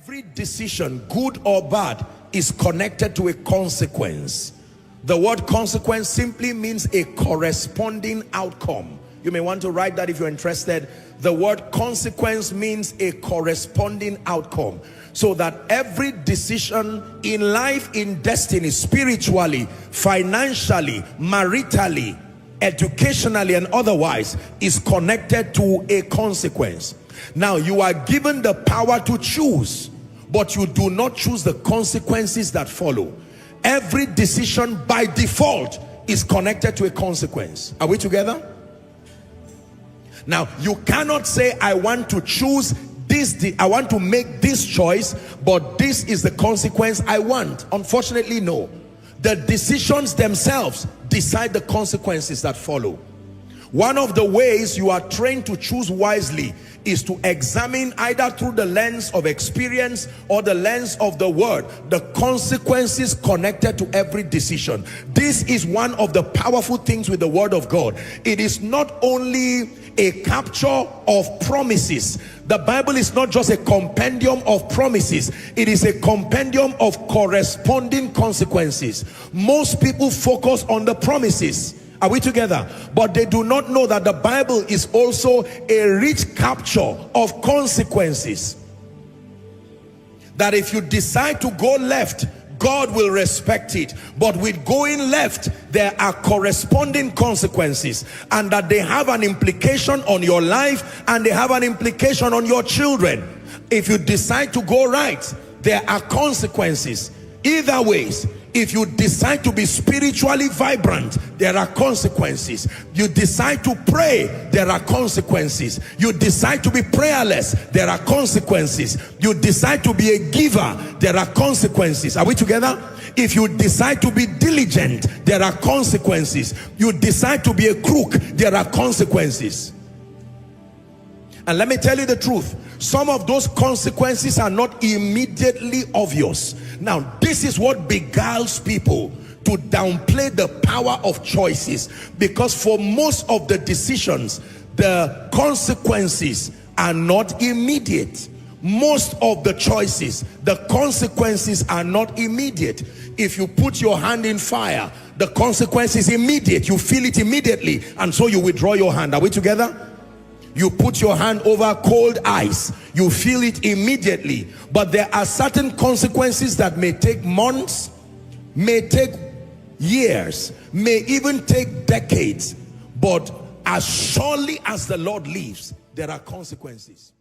Every decision, good or bad, is connected to a consequence. The word consequence simply means a corresponding outcome. You may want to write that if you're interested. The word consequence means a corresponding outcome. So that every decision in life, in destiny, spiritually, financially, maritally, educationally, and otherwise, is connected to a consequence. Now, you are given the power to choose, but you do not choose the consequences that follow. Every decision by default is connected to a consequence. Are we together? Now, you cannot say, I want to choose this, I want to make this choice, but this is the consequence I want. Unfortunately, no. The decisions themselves decide the consequences that follow. One of the ways you are trained to choose wisely is to examine, either through the lens of experience or the lens of the word, the consequences connected to every decision. This is one of the powerful things with the word of God. It is not only a capture of promises. The Bible is not just a compendium of promises. It is a compendium of corresponding consequences. Most people focus on the promises. Are we together? But they do not know that the Bible is also a rich capture of consequences. That if you decide to go left, God will respect it. But with going left, there are corresponding consequences. And that they have an implication on your life, and they have an implication on your children. If you decide to go right, there are consequences. Either ways. If you decide to be spiritually vibrant, there are consequences. You decide to pray, there are consequences. You decide to be prayerless, there are consequences. You decide to be a giver, there are consequences. Are we together? If you decide to be diligent, there are consequences. You decide to be a crook, there are consequences. And let me tell you the truth, some of those consequences are not immediately obvious. Now, this is what beguiles people to downplay the power of choices, because for most of the decisions, the consequences are not immediate. Most of the choices, the consequences are not immediate. If you put your hand in fire, the consequence is immediate. You feel it immediately, and so you withdraw your hand. Are we together? You put your hand over cold ice, you feel it immediately. But there are certain consequences that may take months, may take years, may even take decades. But as surely as the Lord lives, there are consequences.